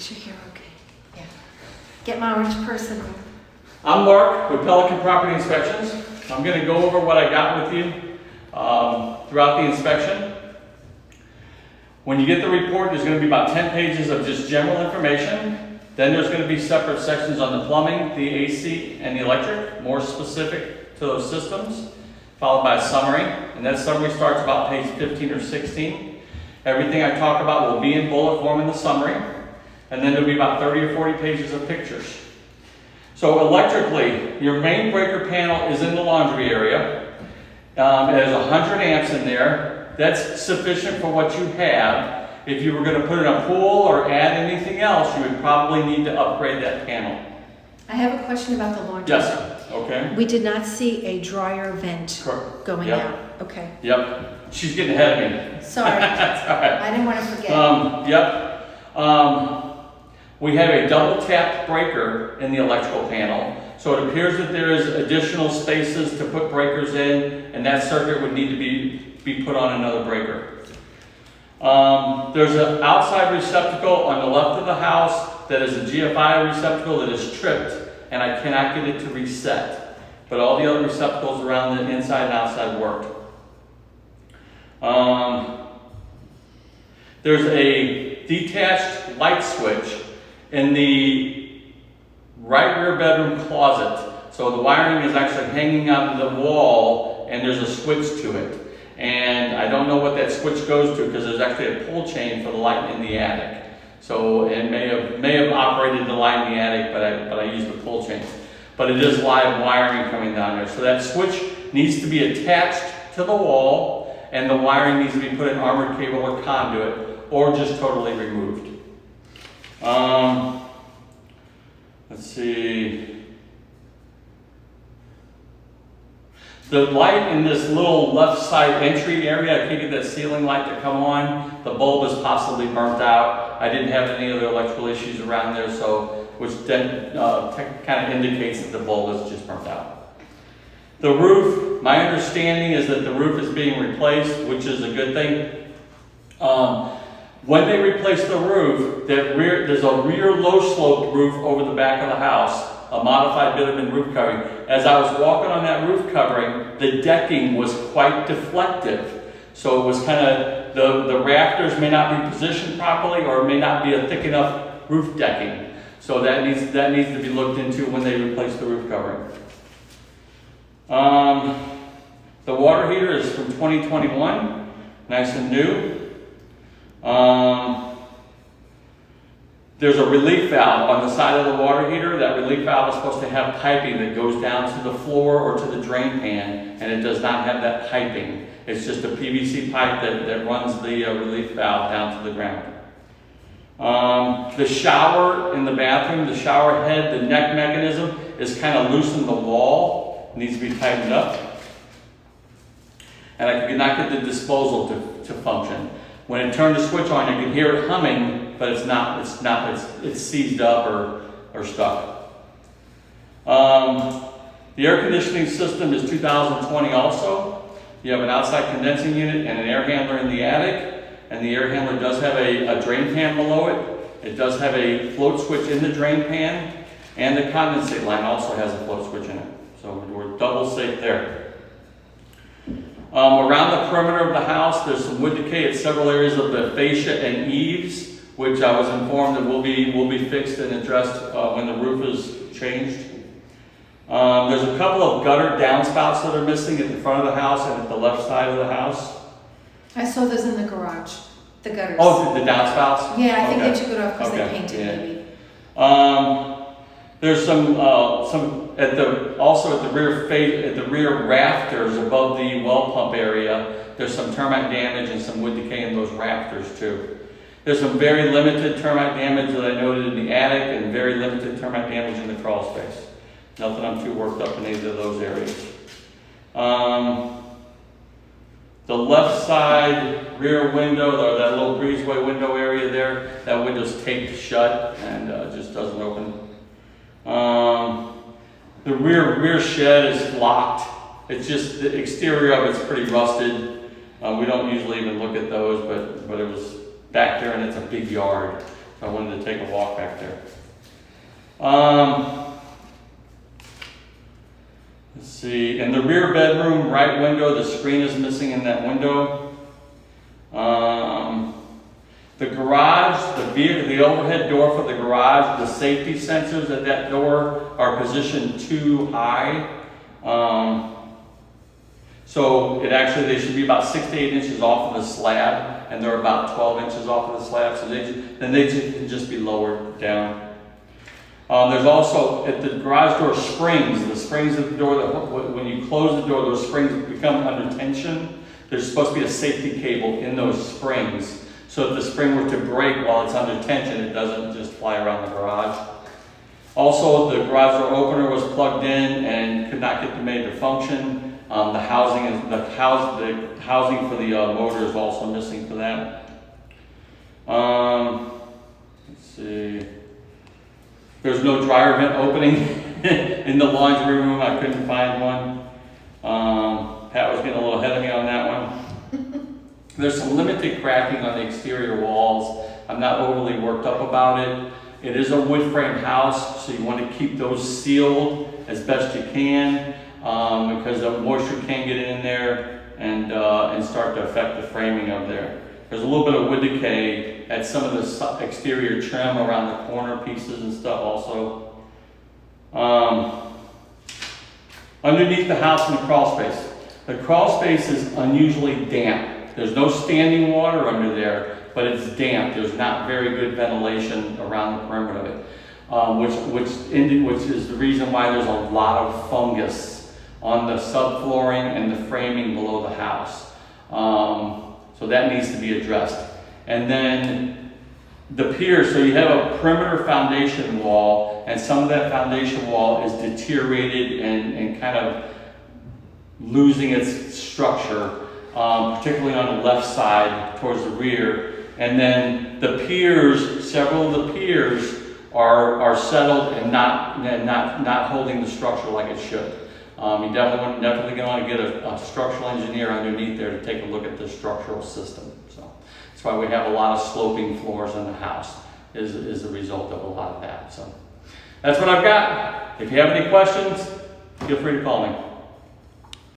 picture here, okay. Yeah. Get my orange person. I'm Mark with Pelican Property Inspections. I'm going to go over what I got with you throughout the inspection. When you get the report, there's going to be about 10 pages of just general information. Then there's going to be separate sections on the plumbing, the AC, and the electric, more specific to those systems, followed by a summary. And that summary starts about page 15 or 16. Everything I talk about will be in bullet form in the summary. And then there'll be about 30 or 40 pages of pictures. So electrically, your main breaker panel is in the laundry area. There's 100 amps in there. That's sufficient for what you have. If you were going to put in a pool or add anything else, you would probably need to upgrade that panel. I have a question about the laundry. Yes, okay. We did not see a dryer vent going out. Okay. Yep. She's getting ahead of me. Sorry. That's all right. I didn't want to forget. Yep. We have a double tapped breaker in the electrical panel. So it appears that there is additional spaces to put breakers in, and that circuit would need to be put on another breaker. There's an outside receptacle on the left of the house that is a GFI receptacle that is tripped, and I cannot get it to reset. But all the other receptacles around the inside and outside worked. There's a detached light switch in the right rear bedroom closet. So the wiring is actually hanging out of the wall, and there's a switch to it. And I don't know what that switch goes to because there's actually a pull chain for the light in the attic. So it may have operated the light in the attic, but I used the pull chain. But it is live wiring coming down there. So that switch needs to be attached to the wall, and the wiring needs to be put in armored cable or conduit, or just totally removed. Let's see. The light in this little left side entry area, I can't get that ceiling light to come on. The bulb is possibly burnt out. I didn't have any other electrical issues around there, so which then kind of indicates that the bulb is just burnt out. The roof, my understanding is that the roof is being replaced, which is a good thing. When they replace the roof, there's a rear low-sloped roof over the back of the house, a modified bitumen roof covering. As I was walking on that roof covering, the decking was quite deflective. So it was kind of, the rafters may not be positioned properly, or it may not be a thick enough roof decking. So that needs to be looked into when they replace the roof covering. The water heater is from 2021, nice and new. There's a relief valve on the side of the water heater. That relief valve is supposed to have piping that goes down to the floor or to the drain pan, and it does not have that piping. It's just a PVC pipe that runs the relief valve down to the ground. The shower in the bathroom, the shower head, the neck mechanism is kind of loose in the wall. It needs to be tightened up. And I could not get the disposal to function. When it turned the switch on, you can hear it humming, but it's seized up or stuck. The air conditioning system is 2020 also. You have an outside condensing unit and an air handler in the attic, and the air handler does have a drain pan below it. It does have a float switch in the drain pan, and the condensate line also has a float switch in it. So we're double safe there. Around the perimeter of the house, there's some wood decay at several areas of the fascia and eaves, which I was informed that will be fixed and addressed when the roof is changed. There's a couple of gutter downspouts that are missing at the front of the house and at the left side of the house. I saw those in the garage, the gutters. Oh, the downspouts? Yeah, I think they took it off because they painted maybe. There's some at the rear rafters above the well pump area. There's some termite damage and some wood decay in those rafters too. There's some very limited termite damage that I noted in the attic, and very limited termite damage in the crawl space. Nothing I'm too worked up in either of those areas. The left side rear window, or that little breezeway window area there, that window's taped shut and just doesn't open. The rear shed is locked. It's just the exterior of it's pretty rusted. We don't usually even look at those, but it was back there, and it's a big yard. I wanted to take a walk back there. Let's see, in the rear bedroom, right window, the screen is missing in that window. The garage, the overhead door for the garage, the safety sensors at that door are positioned too high. So they should be about 6 to 8 inches off of the slab, and they're about 12 inches off of the slab, so they can just be lowered down. There's also, at the garage door, springs. The springs at the door, when you close the door, those springs become under tension. There's supposed to be a safety cable in those springs. So if the spring were to break while it's under tension, it doesn't just fly around the garage. Also, the garage door opener was plugged in and could not get made to function. The housing for the motor is also missing for that. Let's see. There's no dryer vent opening in the laundry room. I couldn't find one. Pat was getting a little ahead of me on that one. There's some limited cracking on the exterior walls. I'm not overly worked up about it. It is a wood frame house, so you want to keep those sealed as best you can, because the moisture can get in there and start to affect the framing of there. There's a little bit of wood decay at some of the exterior trim around the corner pieces and stuff also. Underneath the house in the crawl space. The crawl space is unusually damp. There's no standing water under there, but it's damp. There's not very good ventilation around the perimeter of it, which is the reason why there's a lot of fungus on the subflooring and the framing below the house. So that needs to be addressed. And then the piers, so you have a perimeter foundation wall, and some of that foundation wall is deteriorated and kind of losing its structure. Particularly on the left side towards the rear. And then the piers, several of the piers are settled and not holding the structure like it should. You definitely going to get a structural engineer underneath there to take a look at the structural system. So that's why we have a lot of sloping floors in the house is a result of a lot of that. So that's what I've got. If you have any questions, feel free to call me.